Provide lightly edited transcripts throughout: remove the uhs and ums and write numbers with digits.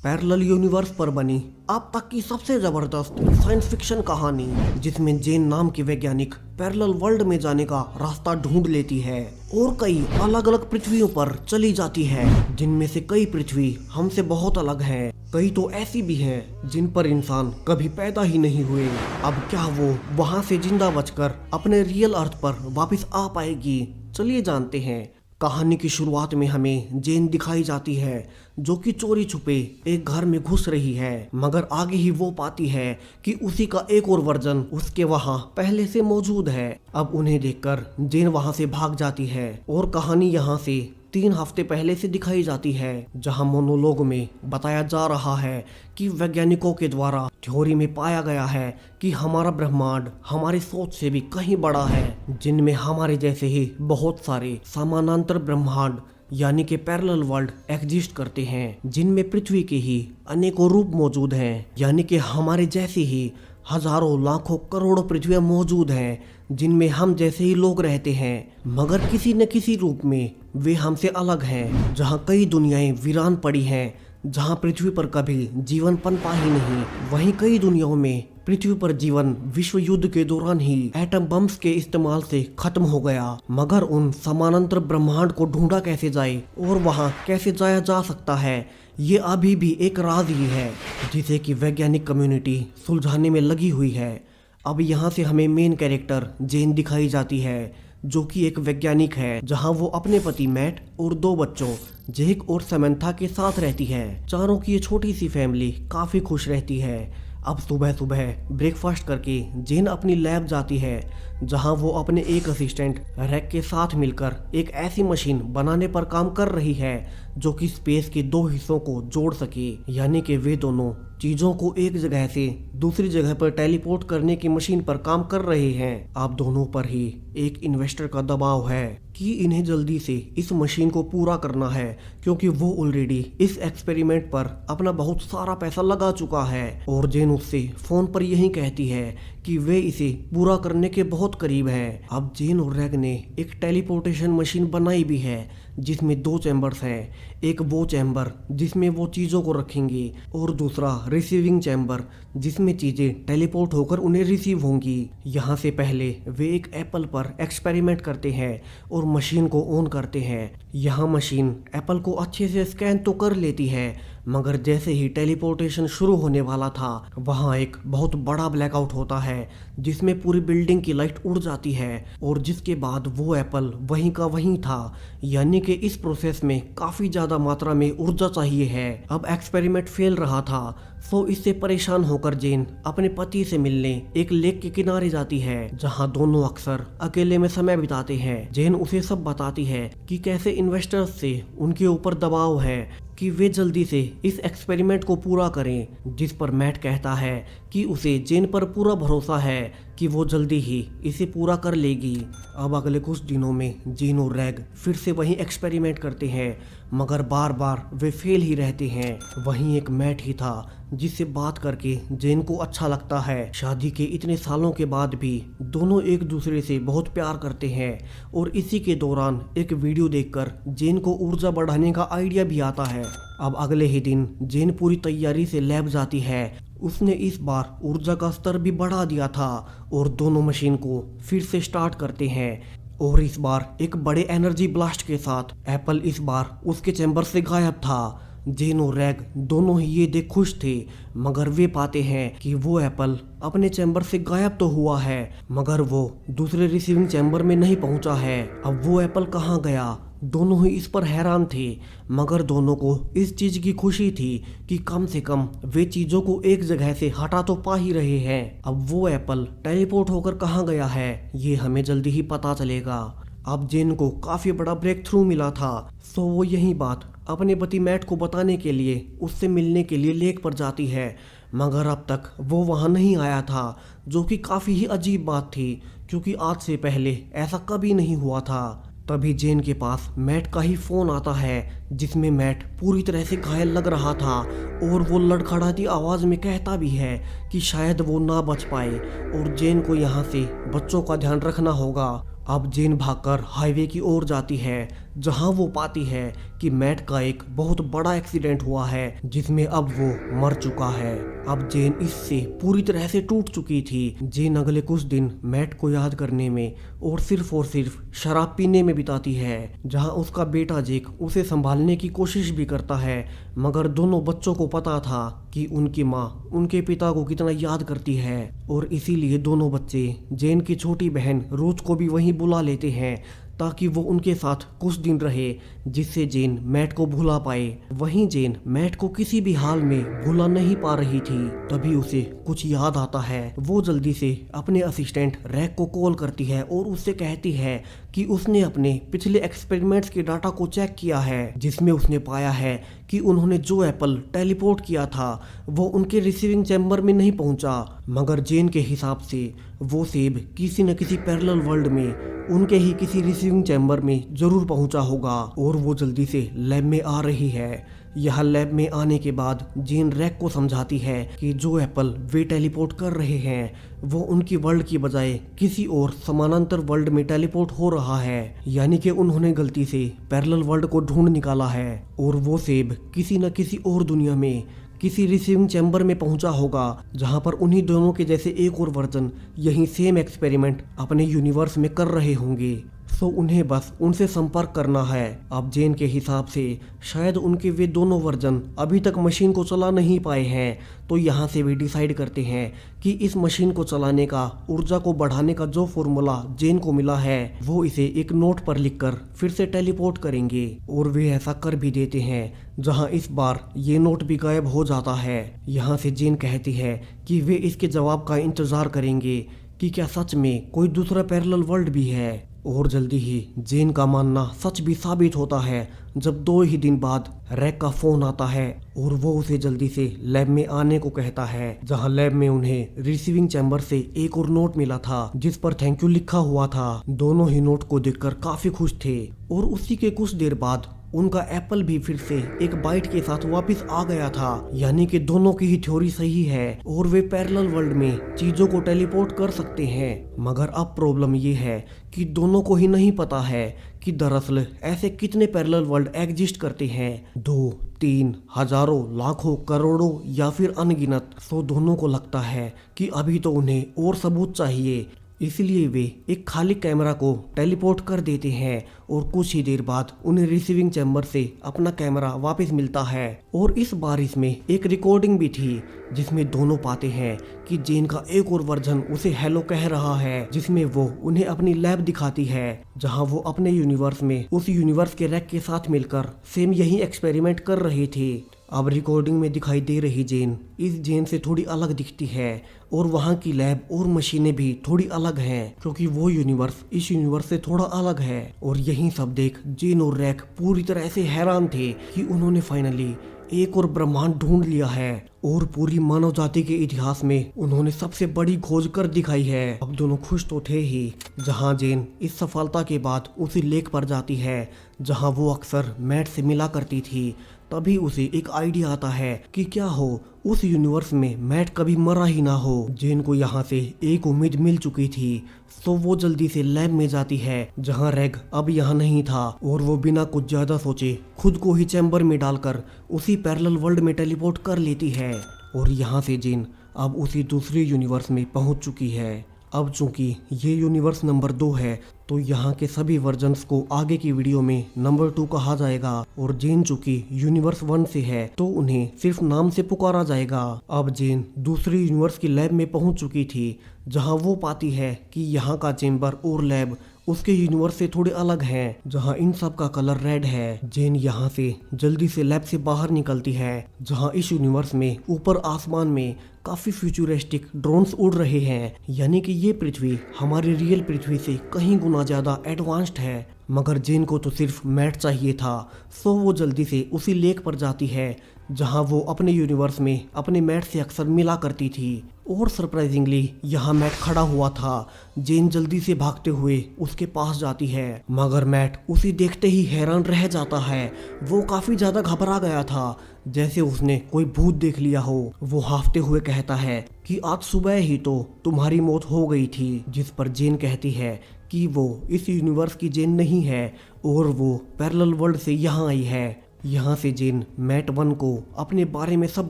Parallel universe पर बनी अब तक की सबसे जबरदस्त साइंस फिक्शन कहानी, जिसमें जेन नाम की वैज्ञानिक पैरेलल वर्ल्ड में जाने का रास्ता ढूंढ लेती है और कई अलग अलग पृथ्वियों पर चली जाती है, जिनमें से कई पृथ्वी हमसे बहुत अलग हैं। कई तो ऐसी भी हैं जिन पर इंसान कभी पैदा ही नहीं हुए। अब क्या वो वहां से जिंदा बचकर अपने रियल अर्थ पर वापस आ पाएगी? चलिए जानते हैं। कहानी की शुरुआत में हमें जेन दिखाई जाती है जो कि चोरी छुपे एक घर में घुस रही है, मगर आगे ही वो पाती है कि उसी का एक और वर्जन उसके वहां पहले से मौजूद है। अब उन्हें देखकर जेन वहां से भाग जाती है और कहानी यहां से 3 हफ्ते पहले से दिखाई जाती है, जहां मोनोलॉग में बताया जा रहा है कि वैज्ञानिकों के द्वारा थ्योरी में पाया गया है कि हमारा ब्रह्मांड हमारी सोच से भी कहीं बड़ा है, जिनमें हमारे जैसे ही बहुत सारे समानांतर ब्रह्मांड यानी कि पैरेलल वर्ल्ड एग्जिस्ट करते हैं, जिनमें पृथ्वी के ही अनेकों रूप मौजूद हैं, यानी कि हमारे जैसे ही हजारों लाखों करोड़ों पृथ्वियां मौजूद हैं जिनमें हम जैसे ही लोग रहते हैं, मगर किसी न किसी रूप में वे हमसे अलग हैं। जहां कई दुनियाएं वीरान पड़ी हैं, जहां पृथ्वी पर कभी जीवन पनपा ही नहीं, वहीं कई दुनियाओं में पृथ्वी पर जीवन विश्व युद्ध के दौरान ही एटम बम्स के इस्तेमाल से खत्म हो गया। मगर उन समानांतर ब्रह्मांड को ढूंढा कैसे जाए और वहां कैसे जाया जा सकता है, ये अभी भी एक राज ही है जिसे कि वैज्ञानिक कम्युनिटी सुलझाने में लगी हुई है। अब यहाँ से हमें मेन कैरेक्टर जेन दिखाई जाती है जो कि एक वैज्ञानिक है, जहां वो अपने पति मैट और 2 बच्चों जेक और समंथा के साथ रहती है। चारों की ये छोटी सी फैमिली काफी खुश रहती है। अब सुबह सुबह ब्रेकफास्ट करके जेन अपनी लैब जाती है, जहां वो अपने एक असिस्टेंट रैक के साथ मिलकर एक ऐसी मशीन बनाने पर काम कर रही है जो कि स्पेस के 2 हिस्सों को जोड़ सके, यानी कि वे दोनों चीजों को एक जगह से दूसरी जगह पर टेलीपोर्ट करने की मशीन पर काम कर रहे हैं। अब दोनों पर ही एक इन्वेस्टर का दबाव है कि इन्हें जल्दी से इस मशीन को पूरा करना है, क्योंकि वो ऑलरेडी इस एक्सपेरिमेंट पर अपना बहुत सारा पैसा लगा चुका है। और जेन उससे फोन पर यही कहती है कि वे इसे पूरा करने के बहुत करीब हैं। अब जेन और रैग ने एक टेलीपोर्टेशन मशीन बनाई भी है जिसमें 2 चैम्बर्स हैं। एक वो चैम्बर जिसमें वो चीज़ों को रखेंगे और दूसरा रिसीविंग चैम्बर जिसमें चीज़ें टेलीपोर्ट होकर उन्हें रिसीव होंगी। यहाँ से पहले वे एक एप्पल पर एक्सपेरिमेंट करते हैं और मशीन को ऑन करते हैं। यहाँ मशीन एप्पल को अच्छे से स्कैन तो कर लेती है, मगर जैसे ही टेलीपोर्टेशन शुरू होने वाला था वहाँ एक बहुत बड़ा ब्लैकआउट होता है जिसमें पूरी बिल्डिंग की लाइट उड़ जाती है, और जिसके बाद वो एप्पल वहीं का वहीं था, यानी कि इस प्रोसेस में काफ़ी ज़्यादा मात्रा में ऊर्जा चाहिए है। अब एक्सपेरिमेंट फेल रहा था, सो इससे परेशान होकर जेन अपने पति से मिलने एक लेक के किनारे जाती है, जहां दोनों अक्सर अकेले में समय बिताते हैं। जेन उसे सब बताती है कि कैसे इन्वेस्टर्स से उनके ऊपर दबाव है कि वे जल्दी से इस एक्सपेरिमेंट को पूरा करें, जिस पर मैट कहता है कि उसे जेन पर पूरा भरोसा है कि वो जल्दी ही इसे पूरा कर लेगी। अब अगले कुछ दिनों में जेन और रैग फिर से वही एक्सपेरिमेंट करते हैं, मगर बार बार वे फेल ही रहते हैं। वहीं एक मैट ही था जिससे बात करके जेन को अच्छा लगता है। शादी के इतने सालों के बाद भी दोनों एक दूसरे से बहुत प्यार करते हैं, और इसी के दौरान एक वीडियो देखकर जेन को ऊर्जा बढ़ाने का आइडिया भी आता है। अब अगले ही दिन जेन पूरी तैयारी से लैब जाती है। उसने इस बार ऊर्जा का स्तर भी बढ़ा दिया था और दोनों मशीन को फिर से स्टार्ट करते हैं, और इस बार एक बड़े एनर्जी ब्लास्ट के साथ एप्पल इस बार उसके चैम्बर से गायब था। जेन और रैग दोनों ही ये देख खुश थे, मगर वे पाते हैं कि वो एप्पल अपने चैम्बर से गायब तो हुआ है, मगर वो दूसरे रिसीविंग चैम्बर में नहीं पहुंचा है। अब वो एप्पल कहाँ गया? दोनों ही इस पर हैरान थे, मगर दोनों को इस चीज की खुशी थी कि कम से कम वे चीजों को एक जगह से हटा तो पा ही रहे हैं। अब वो एप्पल टेलीपोर्ट होकर कहाँ गया है, ये हमें जल्दी ही पता चलेगा। अब जेन को काफी बड़ा ब्रेक थ्रू मिला था, सो वो यही बात अपने पति मैट को बताने के लिए उससे मिलने के लिए लेक पर जाती है, मगर अब तक वो वहाँ नहीं आया था, जो कि काफी ही अजीब बात थी, क्योंकि आज से पहले ऐसा कभी नहीं हुआ था। तभी जेन के पास मैट का ही फोन आता है, जिसमें मैट पूरी तरह से घायल लग रहा था, और वो लड़खड़ाती आवाज में कहता भी है कि शायद वो ना बच पाए और जेन को यहाँ से बच्चों का ध्यान रखना होगा। अब जेन भागकर हाईवे की ओर जाती है, जहां वो पाती है कि मैट का एक बहुत बड़ा एक्सीडेंट हुआ है जिसमें अब वो मर चुका है। अब जेन इससे पूरी तरह से टूट चुकी थी। जेन अगले कुछ दिन मैट को याद करने में और सिर्फ शराब पीने में बिताती है, जहां उसका बेटा जेक उसे संभालने की कोशिश भी करता है, मगर दोनों बच्चों को पता था कि उनकी माँ उनके पिता को कितना याद करती है और इसीलिए दोनों बच्चे जेन की छोटी बहन रोज को भी वहीं बुला लेते हैं ताकि वो उनके साथ कुछ दिन रहे, जिससे जेन मैट को भुला पाए। वहीं जेन मैट को किसी भी हाल में भुला नहीं पा रही थी। तभी उसे कुछ याद आता है। वो जल्दी से अपने असिस्टेंट रैक को कॉल करती है और उससे कहती है कि उसने अपने पिछले एक्सपेरिमेंट्स के डाटा को चेक किया है, जिसमें उसने पाया है कि उन्होंने जो एप्पल टेलीपोर्ट किया था वो उनके रिसीविंग चैम्बर में नहीं पहुंचा, मगर जेन के हिसाब से वो सेब किसी न किसी पैरेलल वर्ल्ड में उनके ही किसी रिसीविंग चैम्बर में जरूर पहुंचा होगा। और वो जल्दी से लैब में आ रही है। यहाँ लैब में आने के बाद जेन रैक को समझाती है कि जो एप्पल वे टेलीपोर्ट कर रहे हैं वो उनकी वर्ल्ड की बजाय किसी और समानांतर वर्ल्ड में टेलीपोर्ट हो रहा है, यानी कि उन्होंने गलती से पैरेलल वर्ल्ड को ढूंढ निकाला है और वो सेब किसी न किसी और दुनिया में किसी रिसीविंग चैम्बर में पहुंचा होगा, जहां पर उन्हीं दोनों के जैसे एक और वर्जन यही सेम एक्सपेरिमेंट अपने यूनिवर्स में कर रहे होंगे। सो उन्हें बस उनसे संपर्क करना है। अब जेन के हिसाब से शायद उनके वे दोनों वर्जन अभी तक मशीन को चला नहीं पाए हैं, तो यहाँ से वे डिसाइड करते हैं कि इस मशीन को चलाने का, ऊर्जा को बढ़ाने का जो फॉर्मूला जेन को मिला है वो इसे एक नोट पर लिखकर फिर से टेलीपोर्ट करेंगे। और वे ऐसा कर भी देते हैं, जहाँ इस बार ये नोट भी गायब हो जाता है। यहाँ से जेन कहती है कि वे इसके जवाब का इंतजार करेंगे कि क्या सच में कोई दूसरा पैरेलल वर्ल्ड भी है। और जल्दी ही जेन का मानना सच भी साबित होता है जब 2 ही दिन बाद रैक का फोन आता है और वो उसे जल्दी से लैब में आने को कहता है, जहां लैब में उन्हें रिसीविंग चैम्बर से एक और नोट मिला था जिस पर थैंक यू लिखा हुआ था। दोनों ही नोट को देखकर काफी खुश थे और उसी के कुछ देर बाद उनका एप्पल भी फिर से एक बाइट के साथ वापस आ गया था, यानी कि दोनों की ही थ्योरी सही है और वे पैरेलल वर्ल्ड में चीजों को टेलीपोर्ट कर सकते हैं। मगर अब प्रॉब्लम ये है कि दोनों को ही नहीं पता है कि दरअसल ऐसे कितने पैरेलल वर्ल्ड एग्जिस्ट करते हैं, 2, 3, हजारों, लाखों, करोड़ों या फिर अनगिनत। सो दोनों को लगता है कि अभी तो उन्हें और सबूत चाहिए, इसलिए वे एक खाली कैमरा को टेलीपोर्ट कर देते हैं और कुछ ही देर बाद उन्हें रिसीविंग चैम्बर से अपना कैमरा वापस मिलता है। और इस बार इसमें एक रिकॉर्डिंग भी थी जिसमें दोनों पाते हैं कि जेन का एक और वर्जन उसे हेलो कह रहा है, जिसमें वो उन्हें अपनी लैब दिखाती है जहां वो अपने यूनिवर्स में उस यूनिवर्स के रैक के साथ मिलकर सेम यही एक्सपेरिमेंट कर रहे थे। अब रिकॉर्डिंग में दिखाई दे रही जेन इस जेन से थोड़ी अलग दिखती है और वहाँ की लैब और मशीनें भी थोड़ी अलग हैं, क्योंकि वो यूनिवर्स इस यूनिवर्स से थोड़ा अलग है। और यही सब देख जेन और रैक पूरी तरह से हैरान थे कि उन्होंने फाइनली एक और ब्रह्मांड ढूंढ लिया है और पूरी मानव जाति के इतिहास में उन्होंने सबसे बड़ी खोज कर दिखाई है। अब दोनों खुश तो थे ही, जहां जेन इस सफलता के बाद उसी लेक पर जाती है जहां वो अक्सर मैट से मिला करती थी। तभी उसे एक आइडिया आता है कि क्या हो उस यूनिवर्स में मैट कभी मरा ही ना हो। जेन को यहाँ से एक उम्मीद मिल चुकी थी, तो वो जल्दी से लैब में जाती है जहाँ रैग अब यहाँ नहीं था और वो बिना कुछ ज्यादा सोचे खुद को ही चैम्बर में डालकर उसी पैरेलल वर्ल्ड में टेलीपोर्ट कर लेती है। और यहाँ से जेन अब उसी दूसरे यूनिवर्स में पहुँच चुकी है। अब चूंकि ये यूनिवर्स नंबर 2 है तो यहाँ के सभी वर्जन्स को आगे की वीडियो में नंबर 2 कहा जाएगा और जेन चूंकि यूनिवर्स 1 से है तो उन्हें सिर्फ नाम से पुकारा जाएगा। अब जेन दूसरी यूनिवर्स की लैब में पहुंच चुकी थी जहां वो पाती है कि यहाँ का चेम्बर और लैब उसके यूनिवर्स से थोड़े अलग हैं, जहां इन सब का कलर रेड है। जेन यहाँ से जल्दी से लैब से बाहर निकलती है जहां इस यूनिवर्स में ऊपर आसमान में काफी फ्यूचरिस्टिक ड्रोन्स उड़ रहे हैं, यानी कि ये पृथ्वी हमारी रियल पृथ्वी से कहीं गुना ज्यादा एडवांस्ड है। मगर जेन को तो सिर्फ मैट चाहिए था, सो वो जल्दी से उसी लेक पर जाती है जहां वो अपने यूनिवर्स में अपने मैट से अक्सर मिला करती थी। और सरप्राइजिंगली यहाँ मैट खड़ा हुआ था। जेन जल्दी से भागते हुए उसके पास जाती है, मगर मैट उसे देखते ही हैरान रह जाता है। वो काफी ज्यादा घबरा गया था, जैसे उसने कोई भूत देख लिया हो। वो हाफते हुए कहता है कि आज सुबह ही तो तुम्हारी मौत हो गई थी, जिस पर जेन कहती है कि वो इस यूनिवर्स की जेन नहीं है और वो पैरेलल वर्ल्ड से यहाँ आई है। यहाँ से जेन मैट 1 को अपने बारे में सब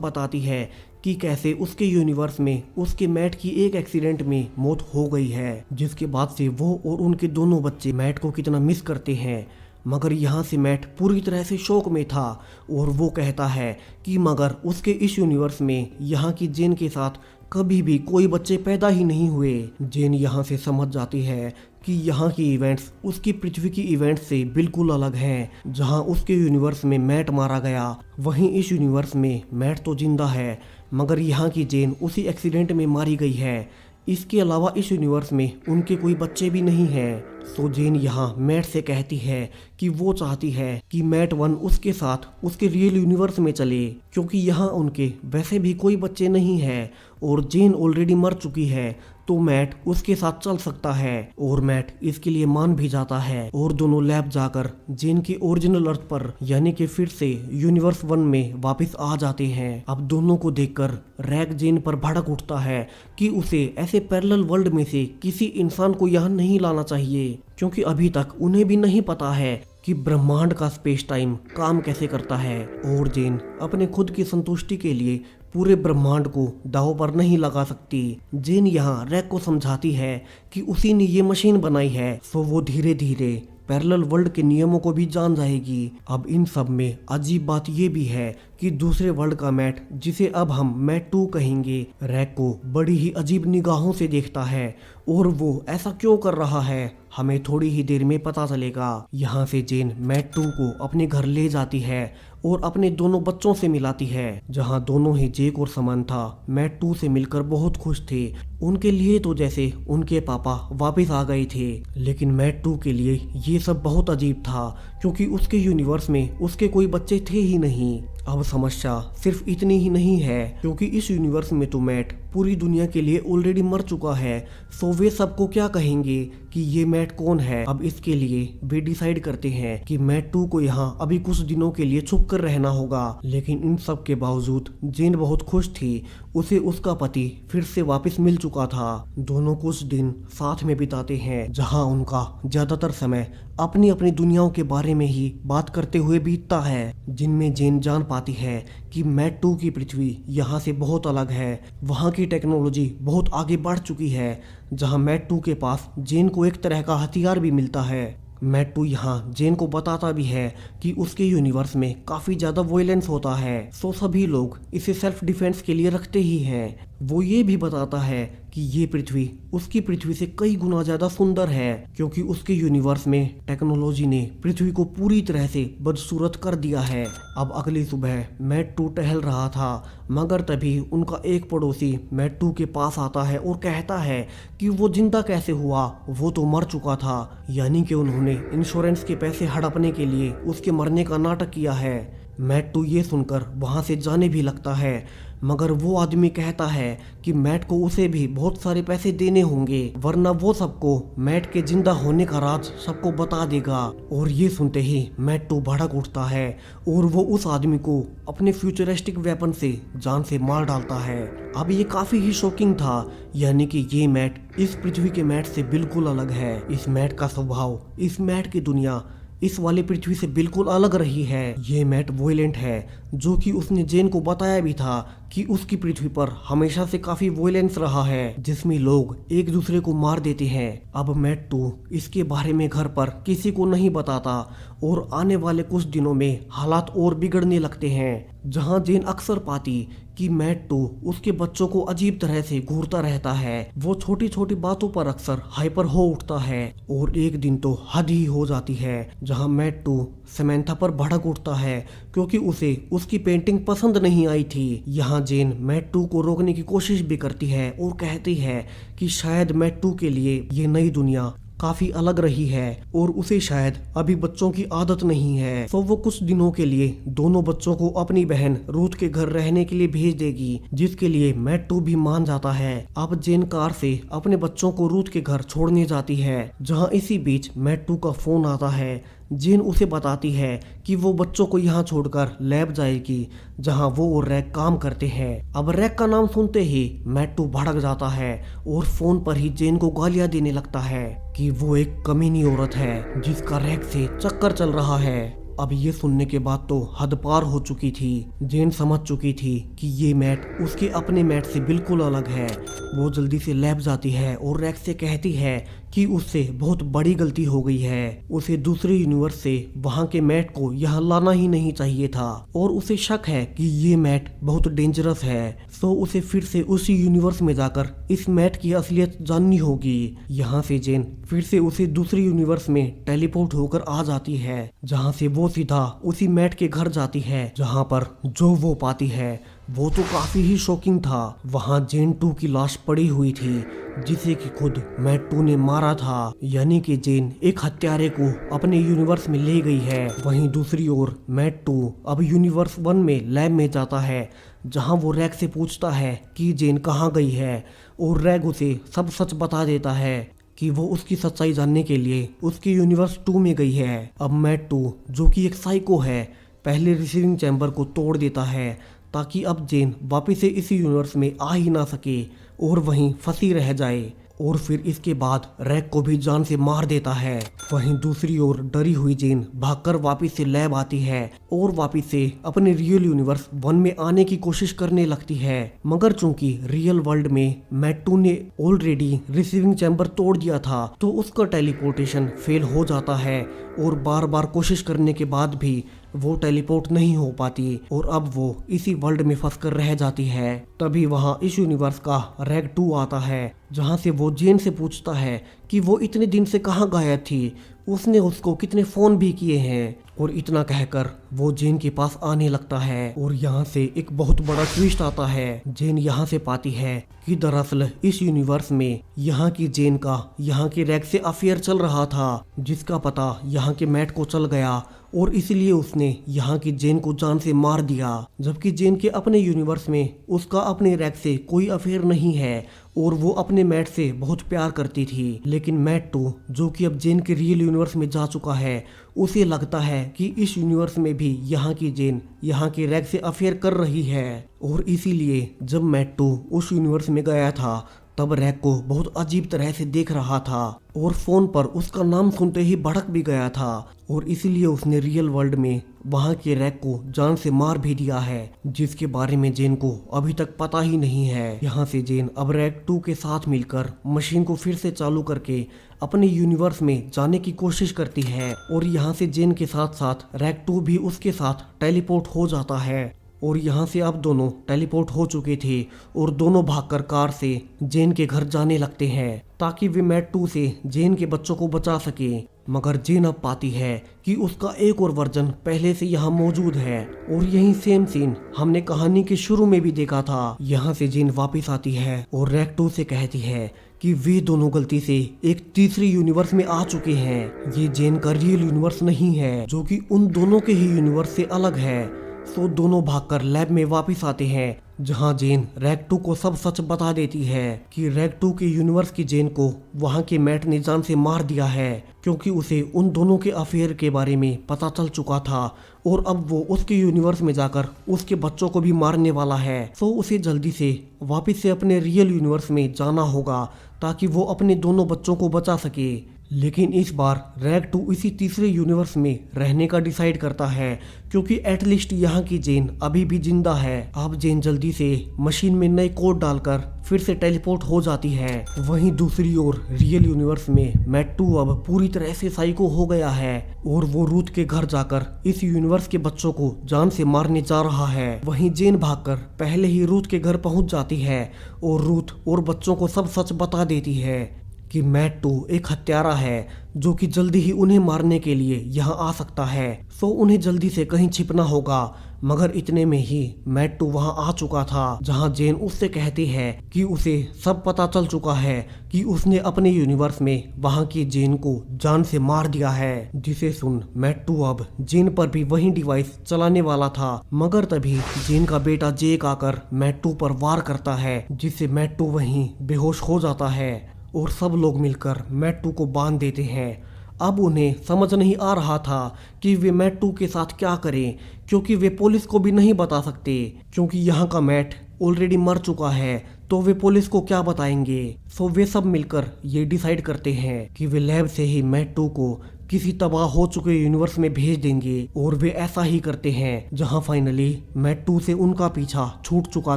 बताती है कि कैसे उसके यूनिवर्स में उसके मैट की एक एक्सीडेंट में मौत हो गई है, जिसके बाद से वो और उनके दोनों बच्चे मैट को कितना मिस करते हैं। मगर यहाँ से मैट पूरी तरह से शौक में था और वो कहता है कि मगर उसके इस यूनिवर्स में यहाँ की जेन के साथ कभी भी कोई बच्चे पैदा ही नहीं हुए। जेन यहाँ से समझ जाती है कि यहाँ की इवेंट्स उसकी पृथ्वी की इवेंट्स से बिल्कुल अलग हैं। जहाँ उसके यूनिवर्स में मैट मारा गया, वहीं इस यूनिवर्स में मैट तो जिंदा है, मगर यहाँ की जेन उसी एक्सीडेंट में मारी गई है। इसके अलावा इस यूनिवर्स में उनके कोई बच्चे भी नहीं हैं। तो जेन यहाँ मैट से कहती है कि वो चाहती है कि मैट 1 उसके साथ उसके रियल यूनिवर्स में चले, क्योंकि यहाँ उनके वैसे भी कोई बच्चे नहीं है और जेन ऑलरेडी मर चुकी है, तो मैट उसके साथ चल सकता है। और मैट इसके लिए मान भी जाता है और दोनों लैब जाकर जेन की ओरिजिनल अर्थ पर यानी कि फिर से यूनिवर्स 1 में वापस आ जाते हैं। अब दोनों को देखकर रैग जेन पर भड़क उठता है कि उसे ऐसे पैरेलल वर्ल्ड में से किसी इंसान को यहाँ नहीं लाना चाहिए, क्योंकि अभी तक उन्हें भी नहीं पता है कि ब्रह्मांड का स्पेस टाइम काम कैसे करता है। और जेन अपने खुद की संतुष्टि के लिए पूरे ब्रह्मांड को दांव पर नहीं लगा सकती। जेन यहाँ रैग को समझाती है कि उसी ने ये मशीन बनाई है, तो वो धीरे धीरे पैरेलल वर्ल्ड के नियमों को भी जान जाएगी। अब इन सब में अजीब बात ये भी है कि दूसरे वर्ल्ड का मैट, जिसे अब हम मैट 2 कहेंगे, रैग को बड़ी ही अजीब निगाहों से देखता है और वो ऐसा क्यों कर रहा है हमें थोड़ी ही देर में पता चलेगा। यहाँ से जेन मैट 2 को अपने घर ले जाती है और अपने दोनों बच्चों से मिलाती है, जहाँ दोनों ही जेक और समंथा मैट 2 से मिलकर बहुत खुश थे। उनके लिए तो जैसे उनके पापा वापस आ गए थे, लेकिन मैट 2 के लिए ये सब बहुत अजीब था, क्योंकि उसके यूनिवर्स में उसके कोई बच्चे थे ही नहीं। अब समस्या सिर्फ इतनी ही नहीं है, क्योंकि इस यूनिवर्स में तो मैट पूरी दुनिया के लिए ऑलरेडी मर चुका है, सो वे सबको क्या कहेंगे कि ये मैट कौन है। अब इसके लिए वे डिसाइड करते हैं कि मैट 2 को यहाँ अभी कुछ दिनों के लिए छुप कर रहना होगा। लेकिन इन सब के बावजूद जेन बहुत खुश थी, उसे उसका पति फिर से वापस मिल चुका था। दोनों कुछ दिन साथ में बिताते हैं, जहाँ उनका ज्यादातर समय अपनी अपनी दुनियाओं के बारे में ही बात करते हुए बीतता है, जिनमें जेन जान पाती है कि मैट 2 की पृथ्वी यहाँ से बहुत अलग है। वहाँ की टेक्नोलॉजी बहुत आगे बढ़ चुकी है, जहाँ मैट 2 के पास जेन को एक तरह का हथियार भी मिलता है। मैट 2 यहाँ जेन को बताता भी है कि उसके यूनिवर्स में काफ़ी ज़्यादा वॉयलेंस होता है, सो सभी लोग इसे सेल्फ डिफेंस के लिए रखते ही हैं। वो ये भी बताता है कि ये पृथ्वी उसकी पृथ्वी से कई गुना ज़्यादा सुंदर है, क्योंकि उसके यूनिवर्स में टेक्नोलॉजी ने पृथ्वी को पूरी तरह से बदसूरत कर दिया है। अब अगली सुबह मैट 2 टहल रहा था, मगर तभी उनका एक पड़ोसी मैट 2 के पास आता है और कहता है कि वो जिंदा कैसे हुआ, वो तो मर चुका था। यानी कि उन्होंने इंश्योरेंस के पैसे हड़पने के लिए उसके मरने का नाटक किया है। मैट 2 ये सुनकर वहाँ से जाने भी लगता है, मगर वो आदमी कहता है कि मैट को उसे भी बहुत सारे पैसे देने होंगे, वरना वो सबको मैट के जिंदा होने का राज सबको बता देगा। और ये सुनते ही मैट 2 भड़क उठता है और वो उस आदमी को अपने फ्यूचरिस्टिक वेपन से जान से मार डालता है। अब ये काफी ही शॉकिंग था, यानी कि ये मैट इस पृथ्वी के मैट से बिल्कुल अलग है। इस मैट का स्वभाव, इस मैट की दुनिया इस वाली पृथ्वी से बिल्कुल अलग रही है। ये मैट वॉयलेंट है, जो कि उसने जेन को बताया भी था कि उसकी पृथ्वी पर हमेशा से काफी वॉयलेंस रहा है, जिसमें लोग एक दूसरे को मार देते हैं। अब मैट 2 इसके बारे में घर पर किसी को नहीं बताता और आने वाले कुछ दिनों में हालात और बिगड़ने लगते हैं, जहां जेन अक्सर पाती कि मैट 2 उसके बच्चों को अजीब तरह से घूरता रहता है। वो छोटी छोटी बातों पर अक्सर हाइपर हो उठता है और एक दिन तो हद ही हो जाती है, जहां मैट 2 समंथा पर भड़क उठता है क्योंकि उसे उसकी पेंटिंग पसंद नहीं आई थी। यहाँ जेन मैट 2 को रोकने की कोशिश भी करती है और कहती है कि शायद मैट 2 के लिए ये नई दुनिया काफी अलग रही है और उसे शायद अभी बच्चों की आदत नहीं है, तो वो कुछ दिनों के लिए दोनों बच्चों को अपनी बहन रूथ के घर रहने के लिए भेज देगी, जिसके लिए मैट 2 भी मान जाता है। अब जेन कार से अपने बच्चों को रूथ के घर छोड़ने जाती है, जहां इसी बीच मैट 2 का फोन आता है, जेन उसे बताती है कि वो बच्चों को यहाँ छोड़कर लैब जाएगी जहाँ वो और रैक काम करते हैं। अब रैक का नाम सुनते ही मैट्टू भड़क जाता है और फोन पर ही जेन को गालियां देने लगता है कि वो एक कमीनी औरत है जिसका रैक से चक्कर चल रहा है। अब ये सुनने के बाद तो हद पार हो चुकी थी। जेन समझ चुकी थी कि ये मैट उसके अपने मैट से बिल्कुल अलग है। वो जल्दी से लैब जाती है और रैक से कहती है कि उससे बहुत बड़ी गलती हो गई है। उसे दूसरे यूनिवर्स से वहाँ के मैट को यहाँ लाना ही नहीं चाहिए था और उसे शक है कि ये मैट बहुत डेंजरस है। सो उसे फिर से उसी यूनिवर्स में जाकर इस मैट की असलियत जाननी होगी। यहाँ से जेन फिर से उसे दूसरे यूनिवर्स में टेलीपोर्ट होकर आ जाती है जहाँ से वो सीधा उसी मैट के घर जाती है जहाँ पर जो वो पाती है वो तो काफी ही शॉकिंग था। वहाँ जेन 2 की लाश पड़ी हुई थी जिसे कि खुद मैट्टू ने मारा था, यानी कि जेन एक हत्यारे को अपने यूनिवर्स में ले गई है। वहीं दूसरी ओर मैट्टू अब यूनिवर्स 1 में लैब में जाता है जहां वो रैक से पूछता है कि जेन कहाँ गई है और रैक उसे सब सच बता देता है कि वो उसकी सच्चाई जानने के लिए उसके यूनिवर्स 2 में गई है। अब मैट्टू जो कि एक साइको है पहले रिसीविंग चैम्बर को तोड़ देता है ताकि अब जेन वापस से इसी यूनिवर्स में आ ही ना सके और वहीं फंसी रह जाए और फिर इसके बाद रैक को भी जान से मार देता है। वहीं दूसरी ओर डरी हुई जेन भागकर वापस से लैब आती है और वापस से अपने रियल यूनिवर्स 1 में आने की कोशिश करने लगती है, मगर चूंकि रियल वर्ल्ड में मैट्टू ने ऑलरेडी रिसीविंग चैम्बर तोड़ दिया था तो उसका टेलीपोर्टेशन फेल हो जाता है और बार बार कोशिश करने के बाद भी वो टेलीपोर्ट नहीं हो पाती और अब वो इसी वर्ल्ड में फंसकर रह जाती है। तभी वहाँ इस यूनिवर्स का रैक 2 आता है जहाँ से वो जेन से पूछता है कि वो इतने दिन से कहाँ गायब थी, उसने उसको कितने फोन भी किए हैं। और इतना कहकर वो जेन के पास आने लगता है और यहाँ से एक बहुत बड़ा ट्विस्ट आता है। जेन यहाँ से पाती है कि दरअसल इस यूनिवर्स में यहाँ की जेन का यहाँ के रैक से अफेयर चल रहा था जिसका पता यहाँ के मैट को चल गया और इसलिए उसने यहाँ की जेन को जान से मार दिया, जबकि जेन के अपने यूनिवर्स में उसका अपने रैक से कोई अफेयर नहीं है और वो अपने मैट से बहुत प्यार करती थी। लेकिन मैट्टू जो कि अब जेन के रियल यूनिवर्स में जा चुका है उसे लगता है कि इस यूनिवर्स में भी यहाँ की जेन यहाँ के रैक से अफेयर कर रही है और इसीलिए जब मैट्टू उस यूनिवर्स में गया था तब रैक को बहुत अजीब तरह से देख रहा था और फोन पर उसका नाम सुनते ही भड़क भी गया था और इसीलिए उसने रियल वर्ल्ड में वहाँ के रैक को जान से मार भी दिया है जिसके बारे में जेन को अभी तक पता ही नहीं है। यहाँ से जेन अब रैक 2 के साथ मिलकर मशीन को फिर से चालू करके अपने यूनिवर्स में जाने की कोशिश करती है और यहाँ से जेन के साथ साथ रैक 2 भी उसके साथ टेलीपोर्ट हो जाता है और यहाँ से अब दोनों टेलीपोर्ट हो चुके थे और दोनों भागकर कार से जेन के घर जाने लगते हैं ताकि वे मैट्टू से जेन के बच्चों को बचा सके। मगर जेन अब पाती है कि उसका एक और वर्जन पहले से यहाँ मौजूद है और यही सेम सीन हमने कहानी के शुरू में भी देखा था। यहाँ से जेन वापस आती है और रैक 2 से कहती है कि वे दोनों गलती से एक तीसरी यूनिवर्स में आ चुके हैं। ये जेन का रियल यूनिवर्स नहीं है जो कि उन दोनों के ही यूनिवर्स से अलग है। तो दोनों भागकर लैब में वापस आते हैं जहां जेन रैक 2 को सब सच बता देती है कि रैक 2 के यूनिवर्स की जेन को वहां के मैट ने जान से मार दिया है क्योंकि उसे उन दोनों के अफेयर के बारे में पता चल चुका था और अब वो उसके यूनिवर्स में जाकर उसके बच्चों को भी मारने वाला है। तो उसे जल्दी से वापस से अपने रियल यूनिवर्स में जाना होगा ताकि वो अपने दोनों बच्चों को बचा सके। लेकिन इस बार रैक 2 इसी तीसरे यूनिवर्स में रहने का डिसाइड करता है क्योंकि एटलीस्ट यहाँ की जेन अभी भी जिंदा है। अब जेन जल्दी से मशीन में नए कोड डालकर फिर से टेलीपोर्ट हो जाती है। वहीं दूसरी ओर रियल यूनिवर्स में मैट्टू अब पूरी तरह से साइको हो गया है और वो रूथ के घर जाकर इस यूनिवर्स के बच्चों को जान से मारने जा रहा है। वहीं जेन भागकर पहले ही रूथ के घर पहुंच जाती है और रूथ और बच्चों को सब सच बता देती है कि मैट्टू एक हत्यारा है जो कि जल्दी ही उन्हें मारने के लिए यहाँ आ सकता है। सो उन्हें जल्दी से कहीं छिपना होगा। मगर इतने में ही मैट्टू वहाँ आ चुका था जहाँ जेन उससे कहती है कि उसे सब पता चल चुका है कि उसने अपने यूनिवर्स में वहाँ की जेन को जान से मार दिया है। जिसे सुन मैट्टू अब जेन पर भी वही डिवाइस चलाने वाला था, मगर तभी जेन का बेटा जेक आकर मैट्टू पर वार करता है जिससे मैट्टू वहीं बेहोश हो जाता है और सब लोग मिलकर मैट्टू को बांध देते हैं। अब उन्हें समझ नहीं आ रहा था कि वे मैट 2 के साथ क्या करें, क्योंकि वे पुलिस को भी नहीं बता सकते क्योंकि यहाँ का मैट ऑलरेडी मर चुका है, तो वे पुलिस को क्या बताएंगे। सो वे सब मिलकर ये डिसाइड करते हैं कि वे लैब से ही मैट 2 को किसी तबाह हो चुके यूनिवर्स में भेज देंगे, और वे ऐसा ही करते हैं जहां फाइनली मैट 2 से उनका पीछा छूट चुका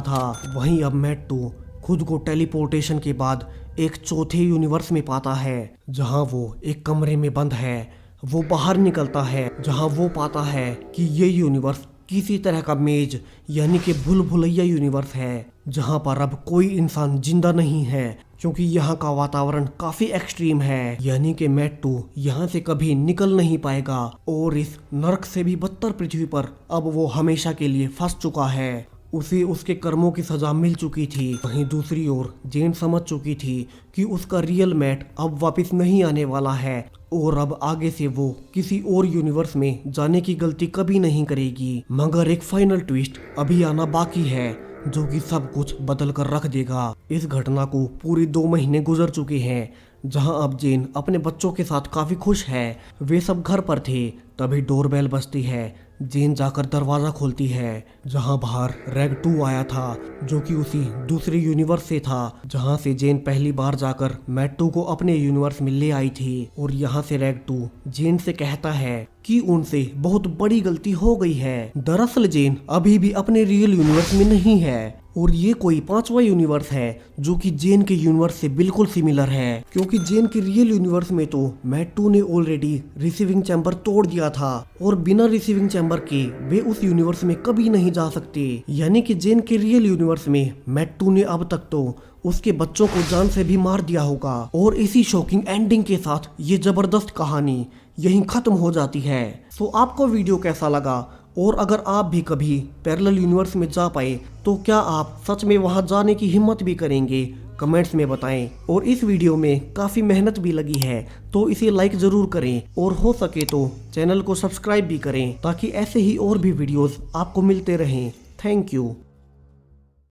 था। वहीं अब मैट 2 खुद को टेलीपोर्टेशन के बाद एक चौथे यूनिवर्स में पाता है जहां वो एक कमरे में बंद है। वो बाहर निकलता है जहां वो पाता है कि ये यूनिवर्स किसी तरह का मेज यानी कि भूल भुलैया यूनिवर्स है, जहां पर अब कोई इंसान जिंदा नहीं है क्योंकि यहाँ का वातावरण काफी एक्सट्रीम है, यानी कि मैट 2 यहाँ से कभी निकल नहीं पाएगा और इस नरक से भी बदतर पृथ्वी पर अब वो हमेशा के लिए फंस चुका है। उसे उसके कर्मों की सजा मिल चुकी थी। वहीं दूसरी ओर जेन समझ चुकी थी कि उसका रियल मैट अब वापस नहीं आने वाला है और अब आगे से वो किसी और यूनिवर्स में जाने की गलती कभी नहीं करेगी। मगर एक फाइनल ट्विस्ट अभी आना बाकी है जो कि सब कुछ बदल कर रख देगा। इस घटना को पूरे 2 महीने गुजर चुके हैं, जहां अब जेन अपने बच्चों के साथ काफी खुश है। वे सब घर पर थे, तभी डोरबेल बजती है। जेन जाकर दरवाजा खोलती है जहां बाहर रैग 2 आया था, जो कि उसी दूसरे यूनिवर्स से था जहां से जेन पहली बार जाकर मैट 2 को अपने यूनिवर्स में ले आई थी। और यहाँ से रैग 2 जेन से कहता है कि उनसे बहुत बड़ी गलती हो गई है। दरअसल जेन अभी भी अपने रियल यूनिवर्स में नहीं है और ये कोई 5वां यूनिवर्स है जो कि जेन के यूनिवर्स से बिल्कुल सिमिलर है, क्योंकि जेन के रियल यूनिवर्स में तो मैट 2 ने ऑलरेडी रिसीविंग चैम्बर तोड़ दिया था और बिना रिसीविंग चैम्बर के वे उस यूनिवर्स में कभी नहीं जा सकते। यानी कि जेन के रियल यूनिवर्स में मैट 2 ने अब तक तो उसके बच्चों को जान से भी मार दिया होगा। और इसी शॉकिंग एंडिंग के साथ ये जबरदस्त कहानी यहीं खत्म हो जाती है। सो आपको वीडियो कैसा लगा, और अगर आप भी कभी पैरेलल यूनिवर्स में जा पाए तो क्या आप सच में वहां जाने की हिम्मत भी करेंगे? कमेंट्स में बताएं। और इस वीडियो में काफ़ी मेहनत भी लगी है, तो इसे लाइक ज़रूर करें और हो सके तो चैनल को सब्सक्राइब भी करें ताकि ऐसे ही और भी वीडियोस आपको मिलते रहें। Thank you.